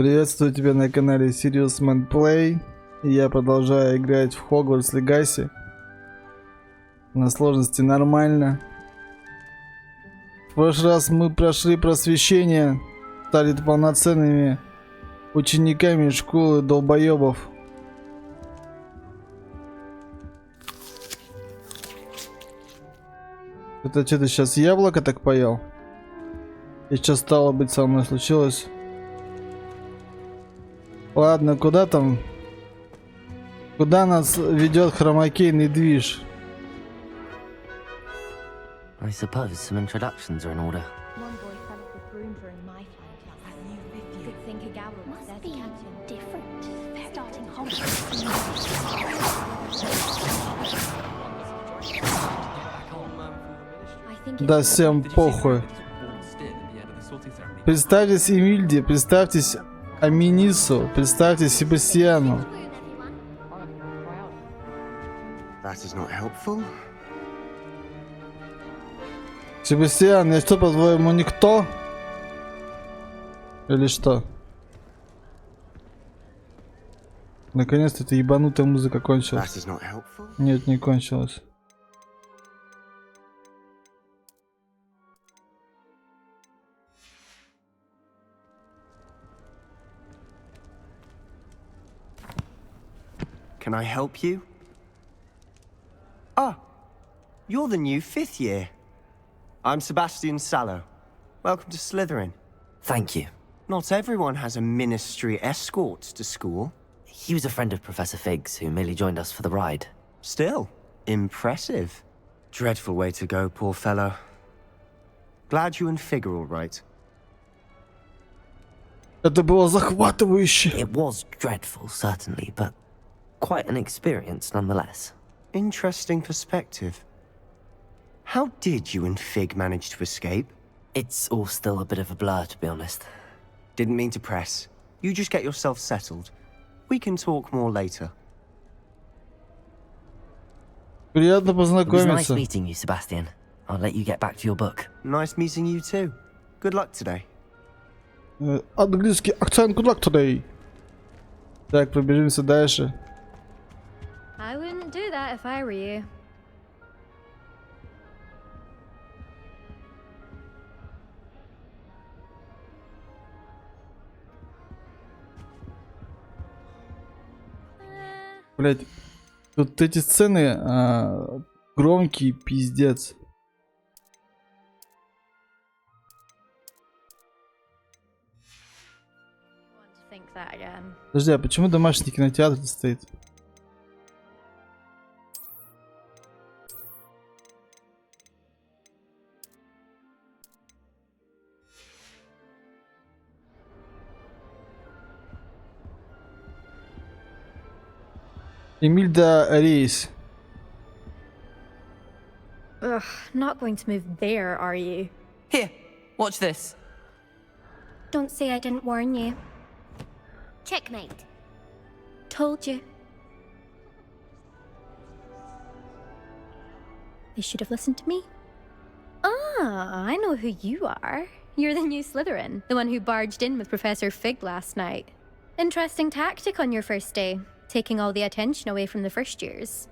Приветствую тебя на канале Serious Man Play. Я продолжаю играть в Hogwarts Legacy. На сложности нормально. В прошлый раз мы прошли просвещение, стали полноценными учениками школы долбоебов. Это что-то сейчас яблоко так поел? И что стало быть со мной случилось? Ладно, куда там? Куда нас ведет хромакейный движ? I suppose some introductions are in order. One boy fell off the broom during my flying class. Good thing Kagawa was there to catch him. Different. Starting Hogwarts. Да всем похуй. Представьтесь Эмильде, представьтесь Аминису, представьте Себастьяну. That is not helpful. Себастьян, я что, по-твоему, никто? Или что? Наконец-то эта ебанутая музыка кончилась. That is not helpful. Нет, не кончилась. Can I help you? Ah, you're the new 5th year. I'm Sebastian Sallow. Welcome to Slytherin. Thank you. Not everyone has a ministry escort to school. He was a friend of Professor Fig's who merely joined us for the ride. Still, impressive. Dreadful way to go, poor fellow. Glad you and Fig are all right. Это было захватывающе. It was dreadful, certainly, but quite an experience nonetheless. Interesting perspective. How did you and Fig manage to escape? It's all still a bit of a blur, to be honest. Didn't mean to press. You just get yourself settled. We can talk more later. Приятно It was nice познакомиться. meeting you, Sebastian. I'll let you get back to your book. Nice meeting you too. Good luck today. Английский акцент good luck today. Так, пробежимся дальше. I wouldn't do that if I were you. Блять, тут эти сцены громкие, пиздец. Want to think that again. Подожди, а почему домашний кинотеатр стоит? Эмильда Рейс. Ugh, not going to move there, are you? Here, watch this. Don't say I didn't warn you. Checkmate. Told you. They should have listened to me. Ah, I know who you are. You're the new Slytherin, the one who barged in with Professor Fig last night. Interesting tactic on your first day, taking all the attention away from the first years.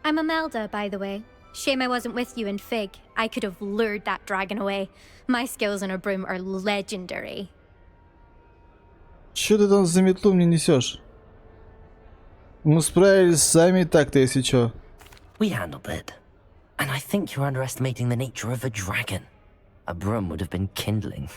I'm Imelda, by the way. Shame I wasn't with you and Fig. I could have lured that dragon away. My skills on a broom are legendary. Чё ты там за метлу мне несешь? Мы справились сами так-то, если чё. We handled it. And I think you're underestimating the nature of a dragon. A broom would have been kindling.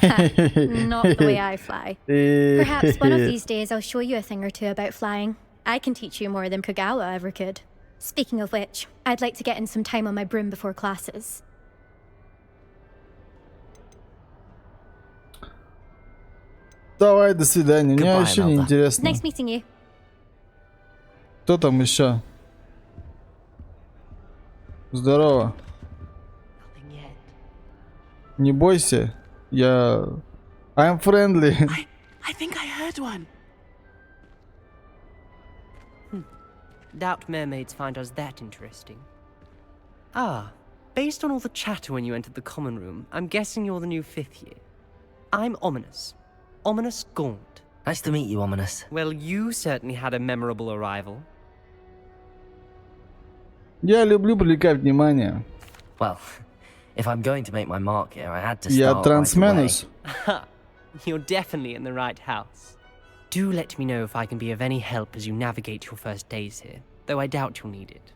Not the way I fly. Perhaps one of these days I'll show you a thing or two about flying. I can teach you more than Kagawa ever could. Speaking of which, I'd like to get in some time on my broom before classes. Давай, до свидания. Мне Goodbye, вообще не Imelda. интересно. Nice meeting you. Кто там еще? Здорово. Не бойся. Я... I'm friendly. I think I heard one. Doubt mermaids find us that interesting. Ah, based on all the chatter when you entered the common room, I'm guessing you're the new 5th year. I'm Ominous. Ominous Gaunt. Nice to meet you, Ominous. Well, you certainly had a memorable arrival. Я люблю привлекать внимание. Well, if I'm going to make my mark here, I had to Я start right away. трансменус. Ha! You're definitely in the right house. Do let me know if I can be of any help as you navigate your first days here, though I doubt you'll need it.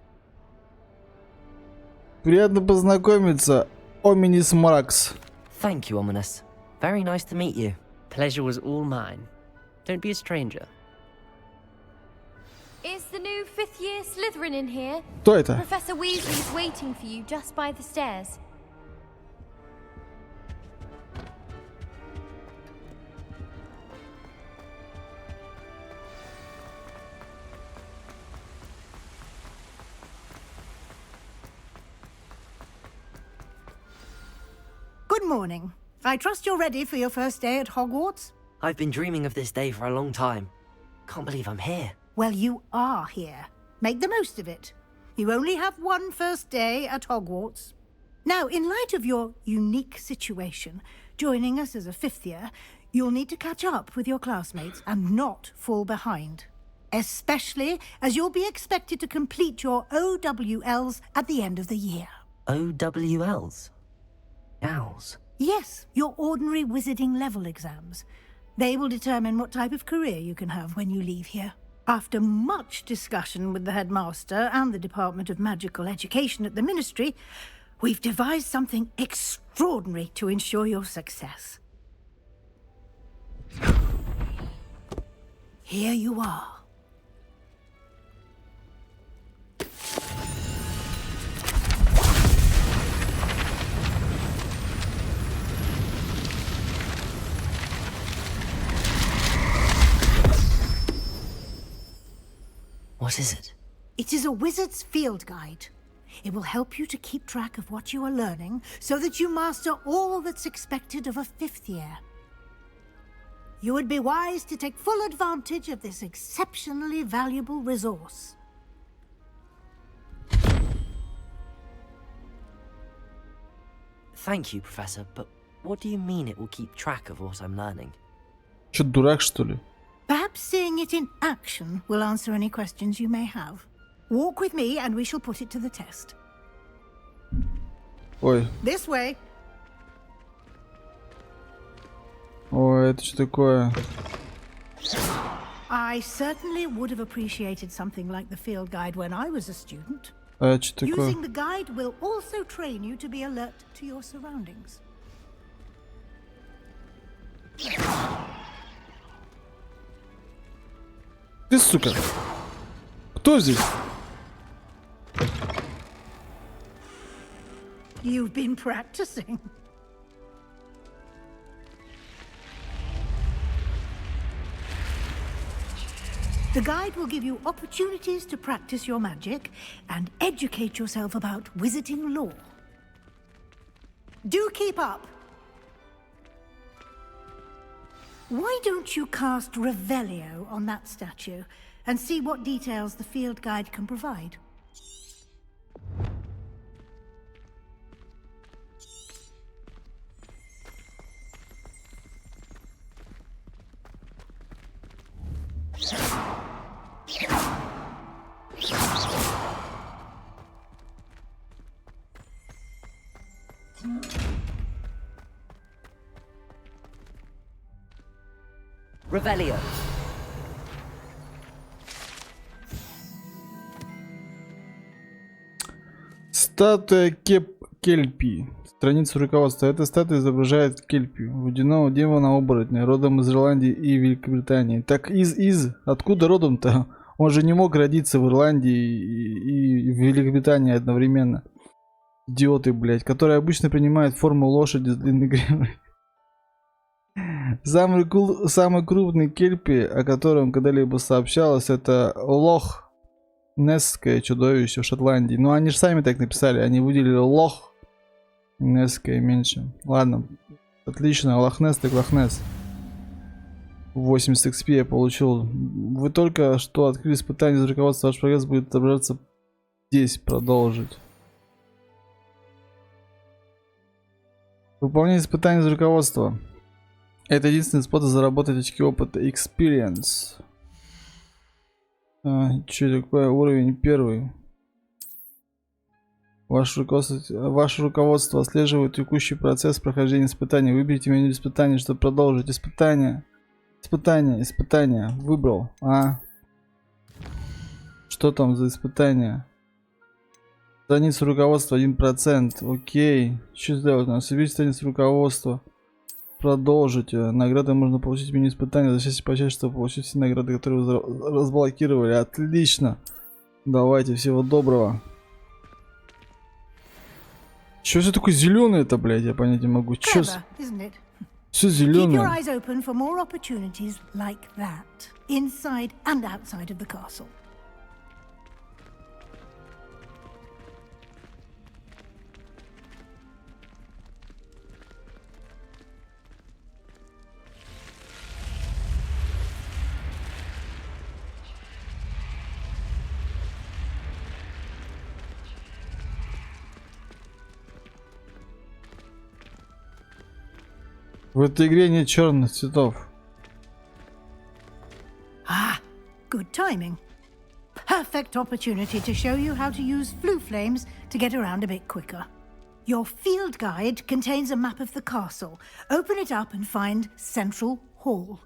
Приятно познакомиться, Оминис Маракс. Thank you, Ominous. Very nice to meet you. Pleasure was all mine. Don't be a stranger. Is the new fifth-year Slytherin in here? Кто это? Professor Weasley's waiting for you just by the stairs. Good morning. I trust you're ready for your first day at Hogwarts? I've been dreaming of this day for a long time. Can't believe I'm here. Well, you are here. Make the most of it. You only have one first day at Hogwarts. Now, in light of your unique situation, joining us as a fifth year, you'll need to catch up with your classmates and not fall behind. Especially as you'll be expected to complete your OWLs at the end of the year. OWLs? Owls? Yes, your ordinary wizarding level exams. They will determine what type of career you can have when you leave here. After much discussion with the headmaster and the Department of Magical Education at the Ministry, we've devised something extraordinary to ensure your success. Here you are. What is it? It is a wizard's field guide. It will help you to keep track of what you are learning so that you master all that's expected of a fifth year. You would be wise to take full advantage of this exceptionally valuable resource. Thank you, Professor, but what do you mean it will keep track of what I'm learning? Чё, дурак, что ли? Perhaps seeing it in action will answer any questions you may have. Walk with me and we shall put it to the test. Ой, This way. ой, это что такое? I certainly would have appreciated something like the field guide when I was a student. А это что такое? Using the guide will also train you to be alert to your surroundings. Ты, сука! Кто здесь? You've been practicing. The guide will give you opportunities to practice your magic and educate yourself about wizarding lore. Do keep up. Why don't you cast Revelio on that statue and see what details the field guide can provide? Revelio. Статуя Кельпи. Страница руководства. Эта статуя изображает Кельпи, водяного демона-оборотня, родом из Ирландии и Великобритании. Так откуда родом-то? Он же не мог родиться в Ирландии и в Великобритании одновременно. Идиоты, блядь, которые обычно принимают форму лошади с длинной гривой. Самый крупный Кельпи, о котором когда-либо сообщалось, это Лох Несское чудовище в Шотландии. Ну, они же сами так написали, они выделили Лох Несское меньше. Ладно, отлично, Лохнес так Лохнес. 80 XP я получил. Вы только что открыли испытание из руководства, ваш прогресс будет отображаться здесь. Продолжить. Выполнение испытаний из руководства. Это единственный способ заработать очки опыта. Experience. Что такое? Уровень 1. Ваше руководство отслеживает текущий процесс прохождения испытаний. Выберите меню испытаний, чтобы продолжить. Испытания. Выбрал. Что там за испытания? Страница руководства 1%. Окей. Что сделать? Надо соберите страницу руководства. Продолжить. Награды можно получить в меню испытания. Зачастите по части, чтобы получить все награды, которые вы разблокировали. Отлично. Давайте, всего доброго. Что все такое зеленое-то, блядь? Я понять не могу. Что? Все зеленое. В этой игре нет черных цветов. Good timing. Perfect opportunity to show you how to use flue flames to get around a bit quicker. Your field guide contains a map of the castle. Open it up and find Central Hall.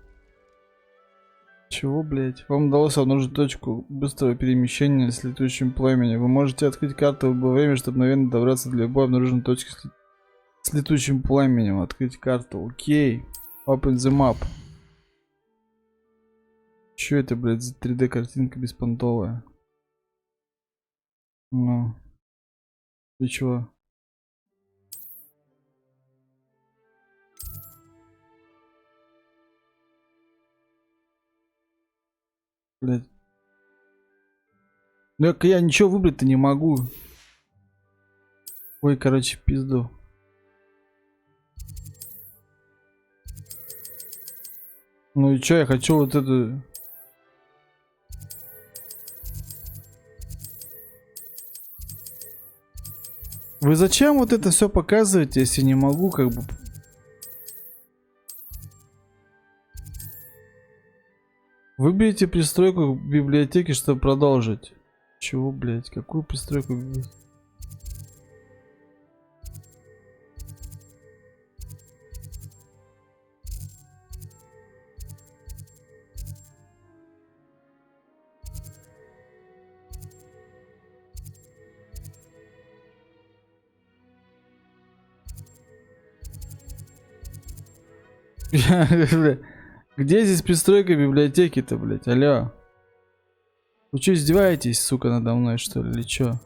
Чего, блять? Вам удалось обнаружить точку быстрого перемещения с летучим пламенем. Вы можете открыть карту в любое время, чтобы мгновенно добраться до любой обнаруженной точки с летучим пламенем. Открыть карту. Окей. Open the map. Чё это, блядь, за 3D картинка беспонтовая? Ну. И чего? Блядь. Ну я ничего выбрать-то не могу. Ой, короче, пизду. Ну и чё, я хочу вот эту... Вы зачем вот это все показываете, если не могу, как бы... Выберите пристройку в библиотеке, чтобы продолжить. Чего, блядь? Какую пристройку? Где здесь пристройка библиотеки-то, блядь? Алло. Вы что, издеваетесь, сука, надо мной, что ли, или чё?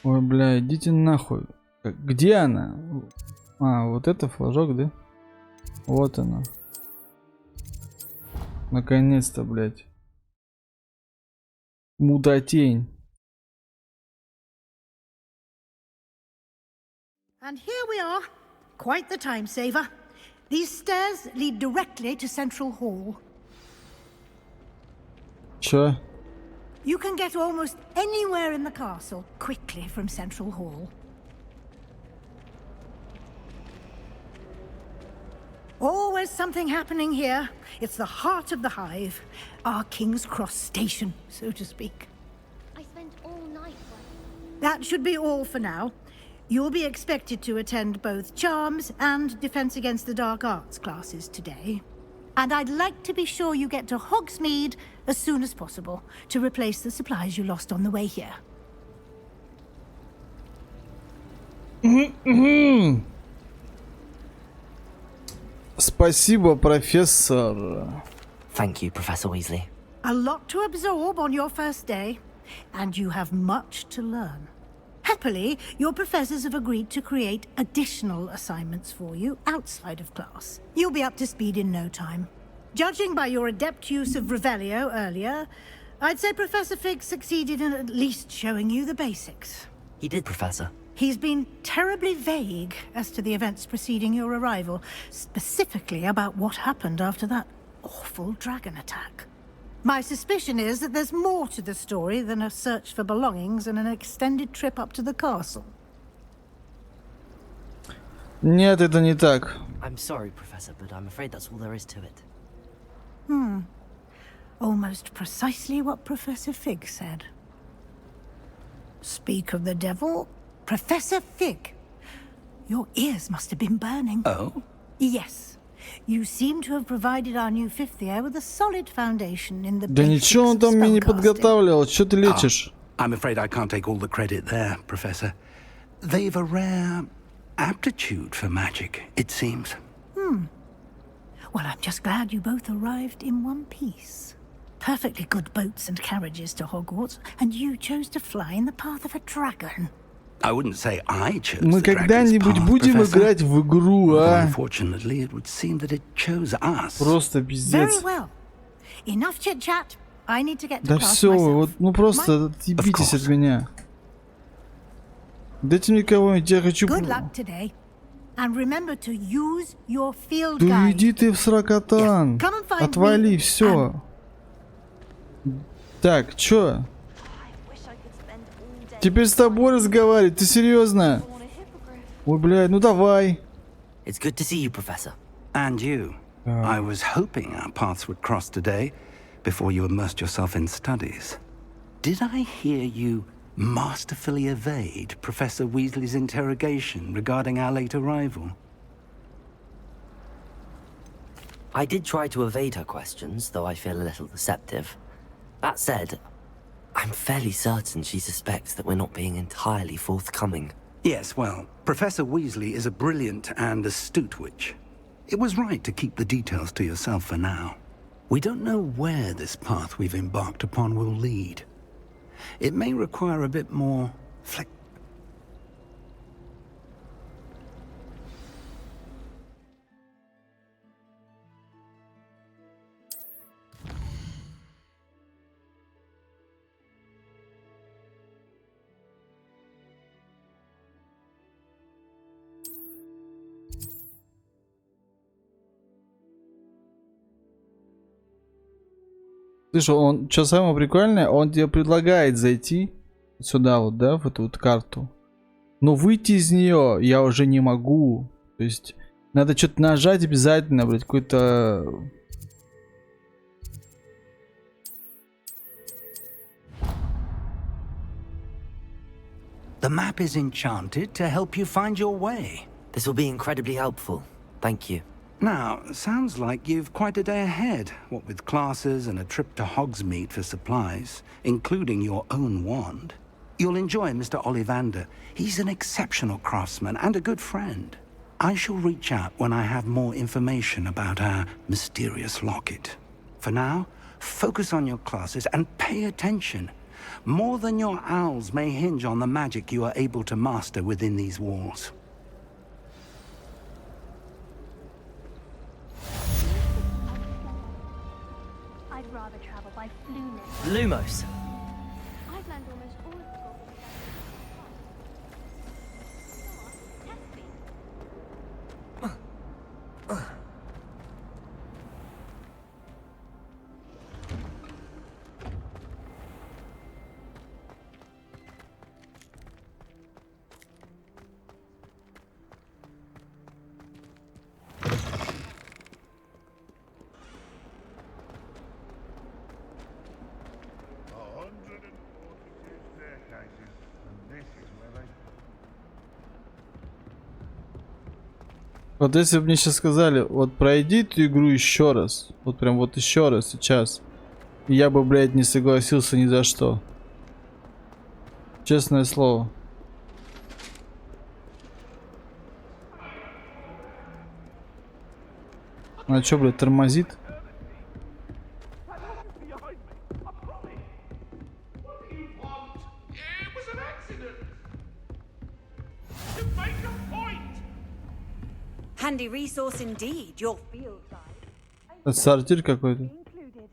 Ой, бля, идите нахуй. Где она? Вот это флажок, да? Вот она. Наконец-то, блядь. Мудотень. And here we are. Quite the time saver. These stairs lead directly to Central Hall. Чё? You can get almost anywhere in the castle quickly from Central Hall. Always something happening here. It's the heart of the hive. Our King's Cross station, so to speak. I spent all night working. That should be all for now. You'll be expected to attend both Charms and Defense Against the Dark Arts classes today. And I'd like to be sure you get to Hogsmid as soon as possible to replace the supplies you lost on the way here. Спасибо, профессор. Thank you, Professor Weasley. A lot to absorb on your first day, and you have much to learn. Happily, your professors have agreed to create additional assignments for you outside of class. You'll be up to speed in no time. Judging by your adept use of Revelio earlier, I'd say Professor Fig succeeded in at least showing you the basics. He did, Professor. He's been terribly vague as to the events preceding your arrival, specifically about what happened after that awful dragon attack. My suspicion is that there's more to the story than a search for belongings and an extended trip up to the castle. Нет, это не так. I'm sorry, Professor, but I'm afraid that's all there is to it. Almost precisely what Professor Fig said. Speak of the devil, Professor Fig. Your ears must have been burning. Oh? Yes. You seem to have provided our new fifth year with a solid foundation in the Да basics ничего он of там мне не spellcasting. подготавливал. Что ты лечишь? I'm afraid I can't take all the credit there, Professor. They've a rare aptitude for magic, it seems. Well, I'm just glad you both arrived in one piece. Perfectly good boats and carriages to Hogwarts, and you chose to fly in the path of a dragon. I wouldn't say I chose Мы the dragon's когда-нибудь path, будем Professor. играть в игру, Although, а? unfortunately, it would seem that it chose us. Просто Very пиздец. well. Enough chit-chat. I need to get to Да class все, myself. вот, ну просто отъебитесь от меня. Дайте мне кого-нибудь, я хочу... Good luck today. And remember to use your field Да guide. иди ты в сракотан. Yes, come and find Отвали, me все. Так, чё? Теперь с тобой разговаривать, ты серьезно? Ой, блядь, ну давай. It's good to see you, Professor. And you. I was hoping our paths would cross today, before you immersed yourself in studies. Did I hear you masterfully evade Professor Weasley's interrogation regarding our late arrival? I did try to evade her questions, though I feel a little deceptive. That said, I'm fairly certain she suspects that we're not being entirely forthcoming. Yes, well, Professor Weasley is a brilliant and astute witch. It was right to keep the details to yourself for now. We don't know where this path we've embarked upon will lead. It may require a bit more Слышь, он, что самое прикольное, он тебе предлагает зайти сюда вот, да, в эту вот карту. Но выйти из нее я уже не могу. То есть надо что-то нажать обязательно, блядь, какой-то... The map is enchanted to help you find your way. This will be incredibly helpful. Thank you. Now, sounds like you've quite a day ahead, what with classes and a trip to Hogsmeade for supplies, including your own wand. You'll enjoy Mr. Ollivander. He's an exceptional craftsman and a good friend. I shall reach out when I have more information about our mysterious locket. For now, focus on your classes and pay attention. More than your owls may hinge on the magic you are able to master within these walls. I'd rather travel by flume. Lumos. I've learned almost all of the goblins. Test me. Вот если бы мне сейчас сказали, вот пройди эту игру еще раз. Вот прям вот еще раз сейчас. Я бы, блядь, не согласился ни за что. Честное слово. А чё, блядь, тормозит? Handy resource indeed, your field guide. Это сортир какой-то. Included.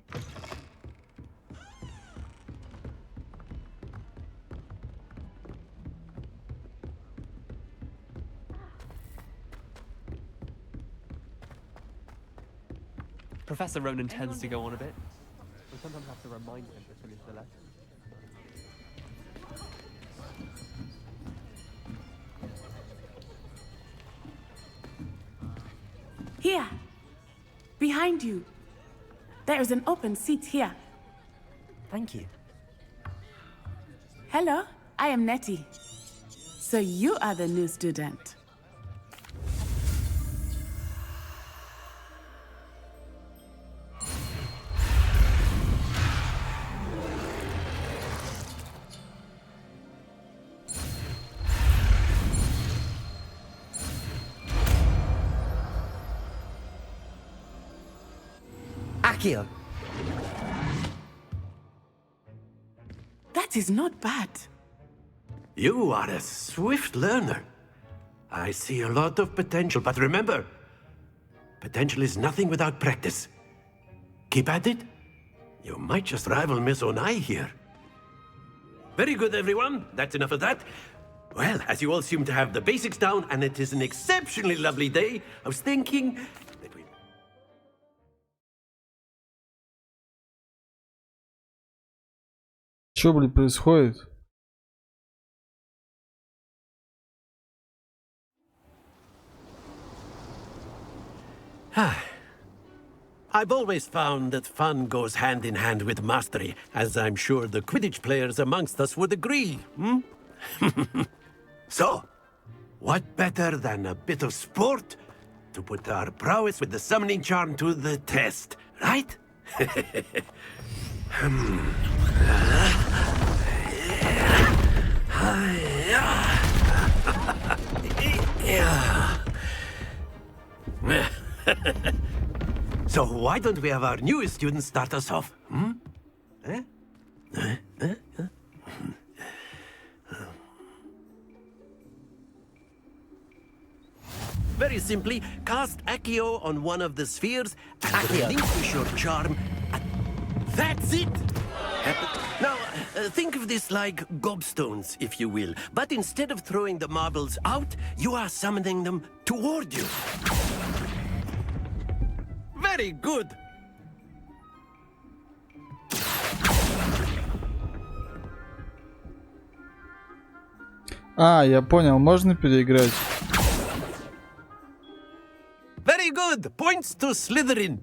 Professor Ronan tends to go on a bit. And sometimes to remind them to finish the lesson. Here, behind you. There is an open seat here. Thank you. Hello, I am Nettie. So you are the new student. Akio! That is not bad. You are a swift learner. I see a lot of potential, but remember, potential is nothing without practice. Keep at it. You might just rival Miss Onai here. Very good, everyone. That's enough of that. Well, as you all seem to have the basics down, and it is an exceptionally lovely day, I was thinking that we... Что, блин, происходит? I've always found that fun goes hand in hand with mastery, as I'm sure the Quidditch players amongst us would agree, hmm? So, what better than a bit of sport to put our prowess with the summoning charm to the test, right? So why don't we have our newest student start us off? Hmm? Very simply, cast Accio on one of the spheres and relinquish your charm. That's it! Now, think of this like gobstones, if you will. But instead of throwing the marbles out, you are summoning them toward you. Very good! А, я понял, можно переиграть? Very good! Points to Slytherin!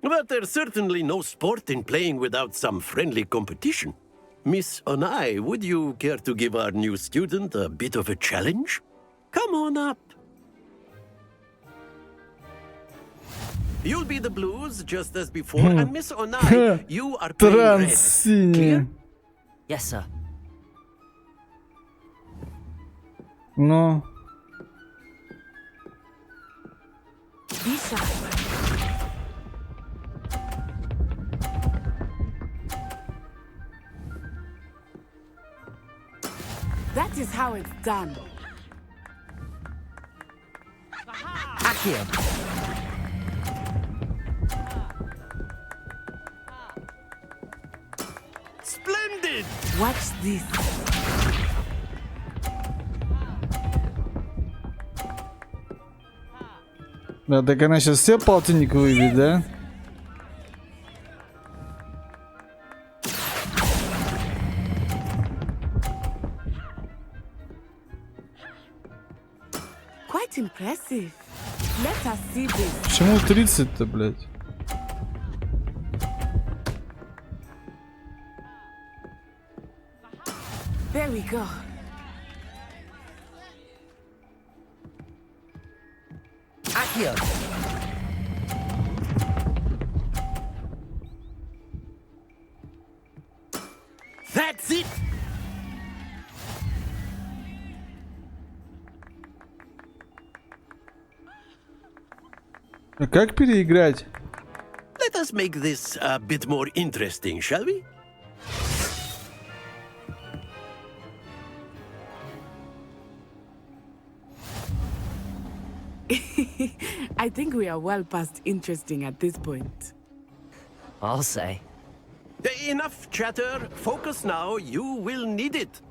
But there's certainly no sport in playing without some friendly competition. Miss Onai, would you care to give our new student a bit of a challenge? Come on up. You'll be the blues, just as before, and Miss Onai, you are playing red. Clear? Yes, sir. Ну... Be sharp. That is how it's done. Akio! Splendid! Watch this. Да, так она сейчас все полтинник выбьет, да? Quite impressive. Let us see this. Почему 30-то, блядь? There we go. Akio! That's it! А как переиграть? Let us make this a bit more interesting, shall we? I think we are well past interesting at this point. I'll say. Enough chatter. Focus now. You will need it.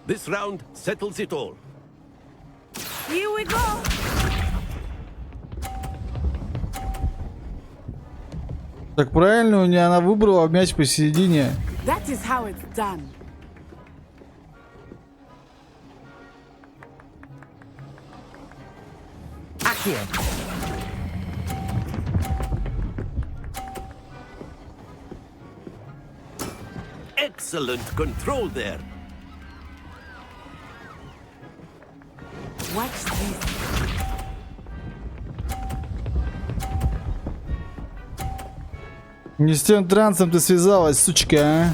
This round settles it all. Here we go. Так правильно, у нее она выбрала мяч посередине. That is how it's done. Accio. Excellent control there. Watch this. Не с тем трансом ты связалась, сучка, а?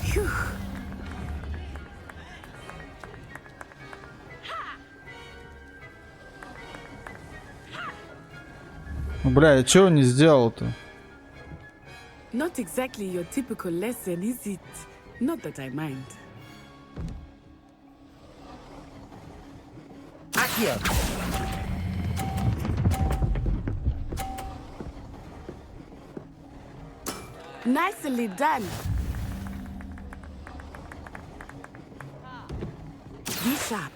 Бля, я чего не сделал-то? Not exactly your typical lesson, is it? Not that I mind. Accio. Nicely done. Be sharp.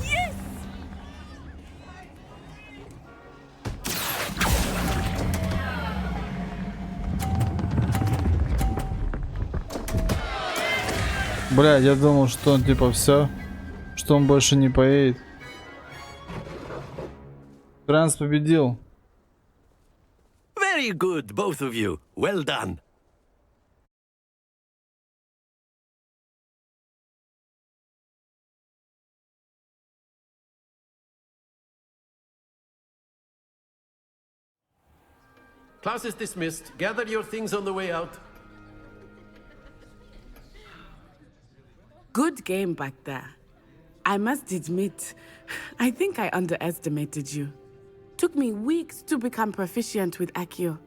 Yes! Бля, я думал, что он типа все, что он больше не поедет. Транс победил. Very good, both of you. Well done. Class is dismissed. Gather your things on the way out. Good game back there. I must admit, I think I underestimated you. Took me weeks to become proficient with Accio.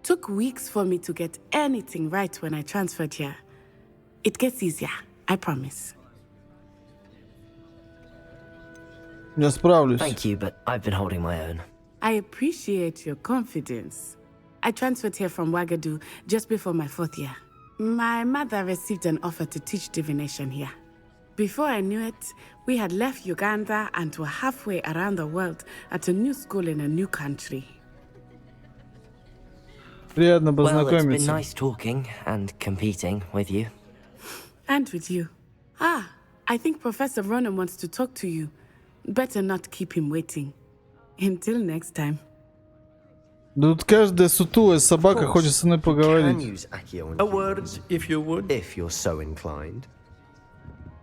Took weeks for me to get anything right when I transferred here. It gets easier, I promise. Я справлюсь. Thank you, but I've been holding my own. I appreciate your confidence. I transferred here from Wagadu just before my 4th year. My mother received an offer to teach divination here. Before I knew it, we had left Uganda and were halfway around the world at a new school in a new country. Приятно Well, it's been познакомиться. nice talking and competing with you. And with you. Ah, I think Professor Ronan wants to talk to you. Better not keep him waiting. Until next time. Да тут каждая сутулая собака хочет со мной You can поговорить. use Accio and A word, if you would. if you're so inclined.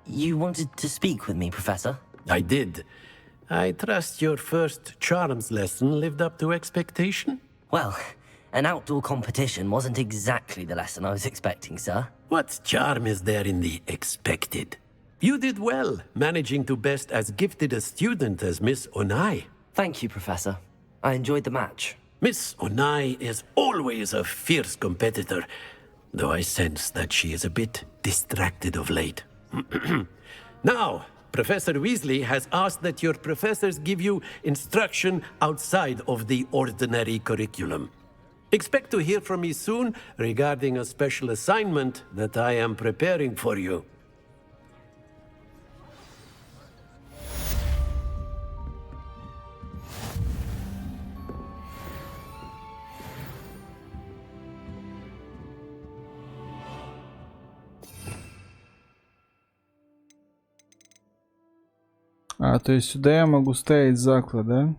You wanted to speak with me, Professor? I did. I trust your first charms lesson lived up to expectation? Well, an outdoor competition wasn't exactly the lesson I was expecting, sir. What charm is there in the expected? You did well, managing to best as gifted a student as Miss Onai. Thank you, Professor. I enjoyed the match. Miss Onai is always a fierce competitor, though I sense that she is a bit distracted of late. Now, Professor Weasley has asked that your professors give you instruction outside of the ordinary curriculum. Expect to hear from me soon regarding a special assignment that I am preparing for you. А, то есть сюда я могу ставить заклад, да?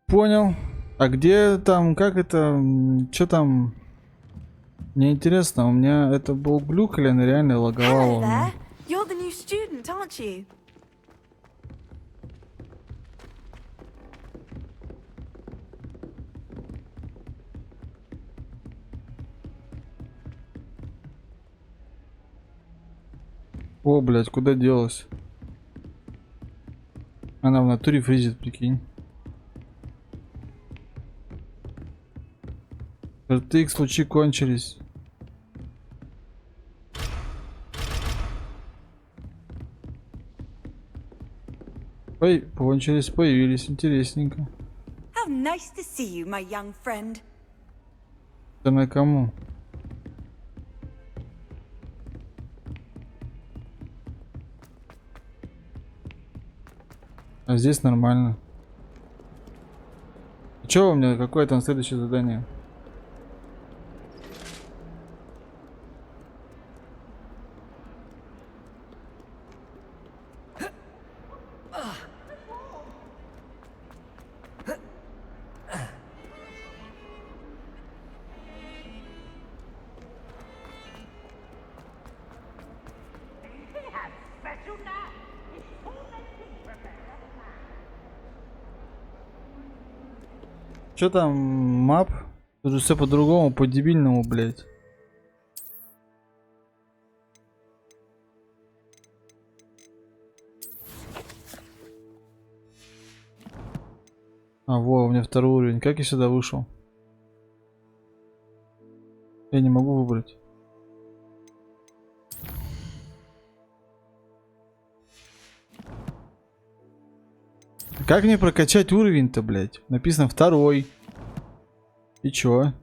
Понял. А где там, как это, что там? Мне интересно, у меня это был глюк или она реально лаговала? у меня? You're the new student, aren't you? О, блядь, куда делась? Она в натуре фризит, прикинь. RTX лучи кончились. Ой, кончились, появились, интересненько. How nice to see you, my young friend. Это на кому? А здесь нормально. Чё у меня? Какое там следующее задание? Чё там, мап? Тут же все по-другому, по-дебильному, блять. А, во, у меня второй уровень. Как я сюда вышел? Я не могу выбрать. Как мне прокачать уровень-то, блять? Написано второй. И чё?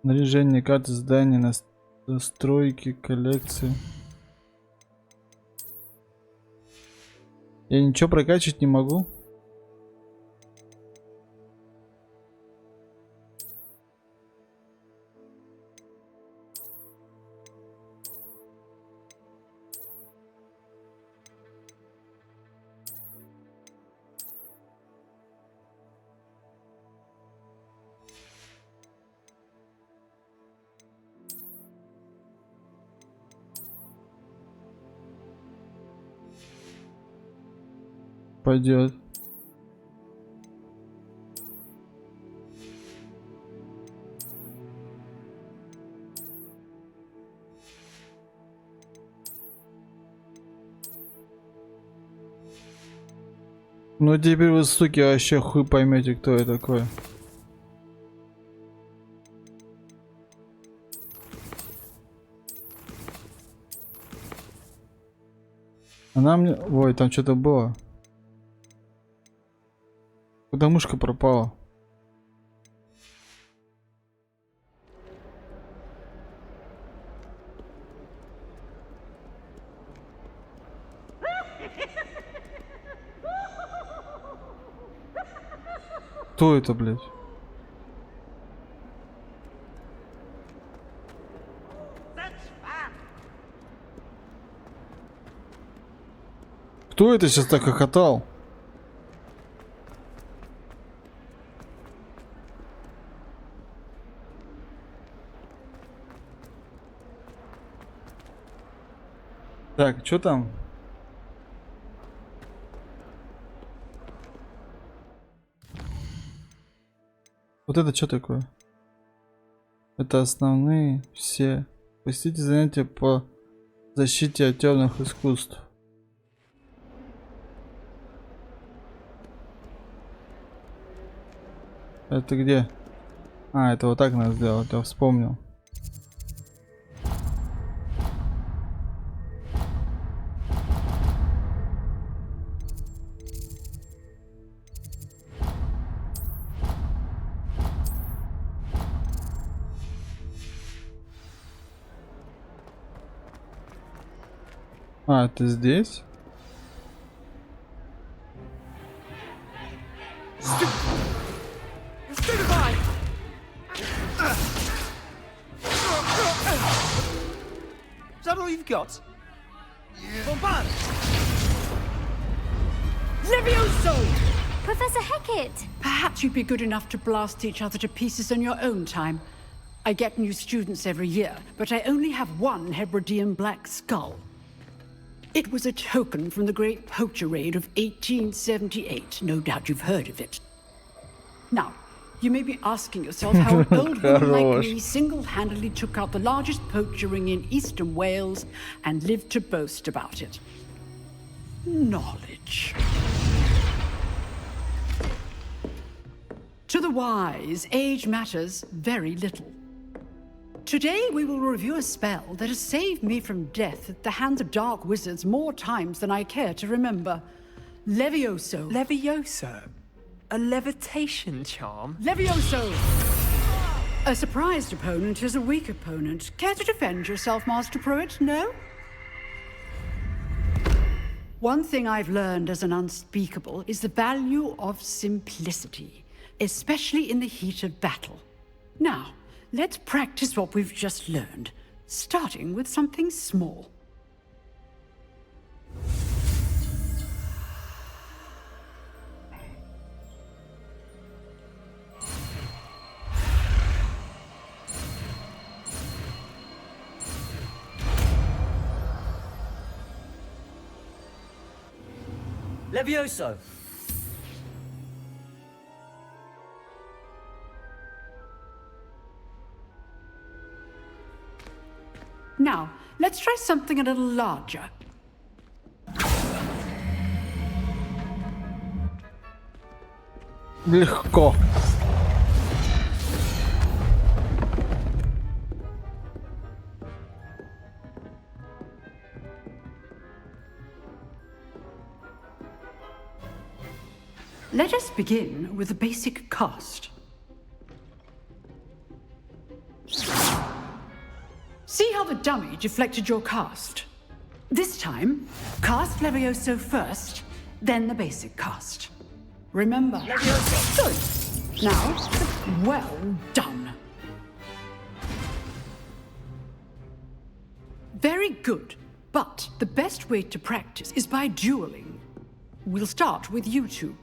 Снаряжение, карты, задания, настройки, коллекции. Я ничего прокачивать не могу. Пойдет. Ну теперь вы, суки, вообще хуй поймете, кто я такой. Она мне... Ой, там что-то было. Куда мышка пропала? Кто это, блядь? Кто это сейчас так хохотал? Так, что там? Вот это что такое? Это основные все. Посетите занятия по защите от темных искусств. Это где? А, это вот так надо сделать, я вспомнил. А, это здесь? Is that all you've got? Bombard! Levioso! Professor Hecat! Perhaps you'd be good enough to blast each other to pieces in your own time. I get new students every year, but I only have one Hebridean black skull. It was a token from the Great Poacher Raid of 1878. No doubt you've heard of it. Now, you may be asking yourself how an old woman like me single-handedly took out the largest poacher ring in eastern Wales and lived to boast about it. Knowledge. To the wise, age matters very little. Today we will review a spell that has saved me from death at the hands of dark wizards more times than I care to remember. Levioso. Levioso? A levitation charm? Levioso! A surprised opponent is a weak opponent. Care to defend yourself, Master Pruitt? No? One thing I've learned as an unspeakable is the value of simplicity, especially in the heat of battle. Now, let's practice what we've just learned, starting with something small. Levioso! Now, let's try something a little larger. Легко. Let us begin with the basic cast. See how the dummy deflected your cast? This time, cast Levioso first, then the basic cast. Remember, Levioso. Good. Now, well done. Very good, but the best way to practice is by dueling. We'll start with you two.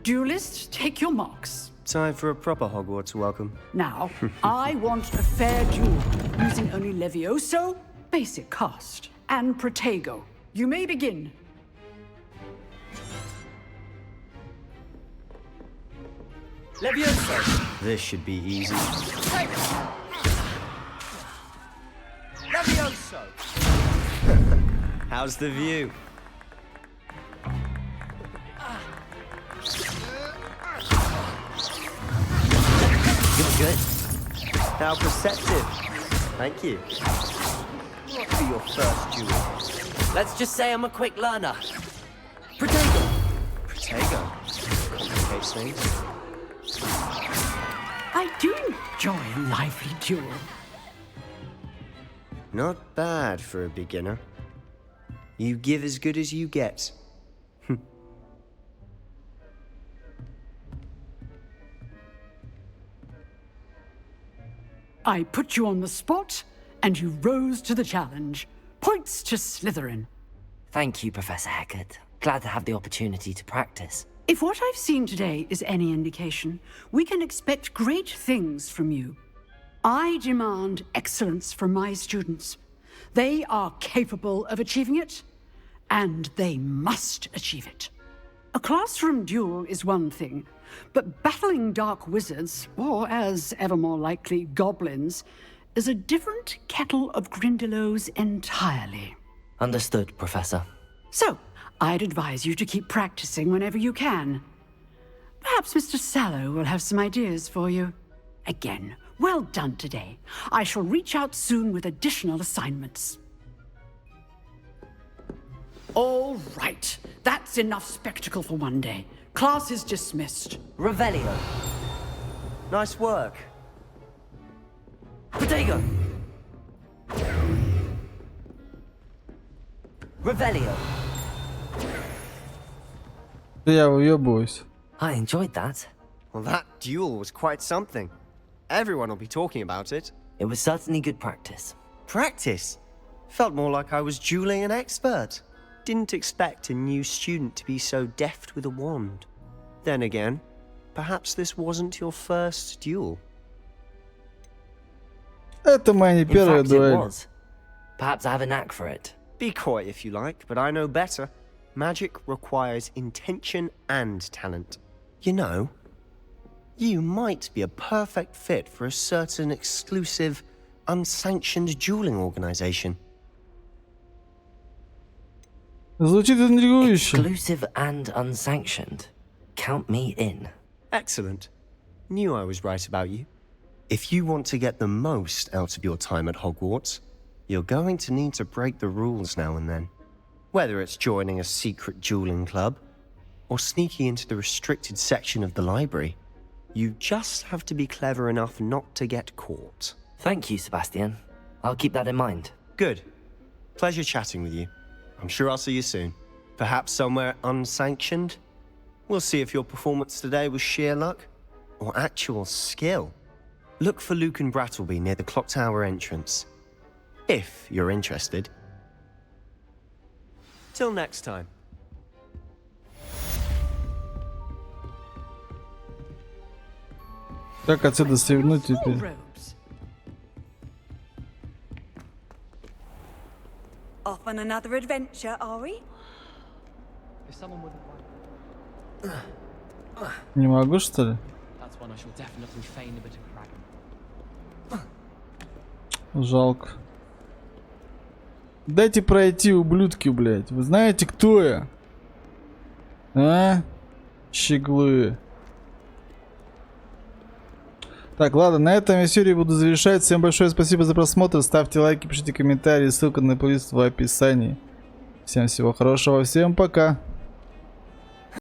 Duelists, take your marks. Time for a proper Hogwarts welcome. Now, I want a fair duel, using only Levioso, basic cast, and Protego. You may begin. Levioso! This should be easy. Levioso! How's the view? Good. How perceptive. Thank you. For your first duel. Let's just say I'm a quick learner. Protego! Protego? Complicates things. I do enjoy a lively duel. Not bad for a beginner. You give as good as you get. I put you on the spot, and you rose to the challenge. Points to Slytherin. Thank you, Professor Hecat. Glad to have the opportunity to practice. If what I've seen today is any indication, we can expect great things from you. I demand excellence from my students. They are capable of achieving it, and they must achieve it. A classroom duel is one thing, but battling dark wizards, or as ever more likely, goblins, is a different kettle of Grindylows entirely. Understood, Professor. So, I'd advise you to keep practicing whenever you can. Perhaps Mr. Sallow will have some ideas for you. Again, well done today. I shall reach out soon with additional assignments. All right, that's enough spectacle for one day. Class is dismissed. Revelio. Nice work. Protego. Revelio. Я уебываюсь. I enjoyed that. Well, that duel was quite something. Everyone will be talking about it. It was certainly good practice. Practice? Felt more like I was dueling an expert. Didn't expect a new student to be so deft with a wand. Then again, perhaps this wasn't your first duel. Это моя не In первая fact, it дуэль. was. Perhaps I have a knack for it. Be coy if you like, but I know better. Magic requires intention and talent. You know, you might be a perfect fit for a certain exclusive, unsanctioned dueling organization. Звучит интригующе. Exclusive and unsanctioned. Count me in. Excellent. Knew I was right about you. If you want to get the most out of your time at Hogwarts, you're going to need to break the rules now and then. Whether it's joining a secret dueling club, or sneaking into the restricted section of the library, you just have to be clever enough not to get caught. Thank you, Sebastian. I'll keep that in mind. Good. Pleasure chatting with you. I'm sure I'll see you soon. Perhaps somewhere unsanctioned? We'll see if your performance today was sheer luck or actual skill. Look for Luke and Brattleby near the clock tower entrance. If you're interested. Till next time. Как отсюда свернуть теперь? Off on another adventure, are we? Не могу, что ли? Жалко. Дайте пройти, ублюдки, блядь. Вы знаете, кто я? А? Щеглы. Так, ладно, на этом я серию буду завершать. Всем большое спасибо за просмотр. Ставьте лайки, пишите комментарии. Ссылка на плейлист в описании. Всем всего хорошего. Всем пока.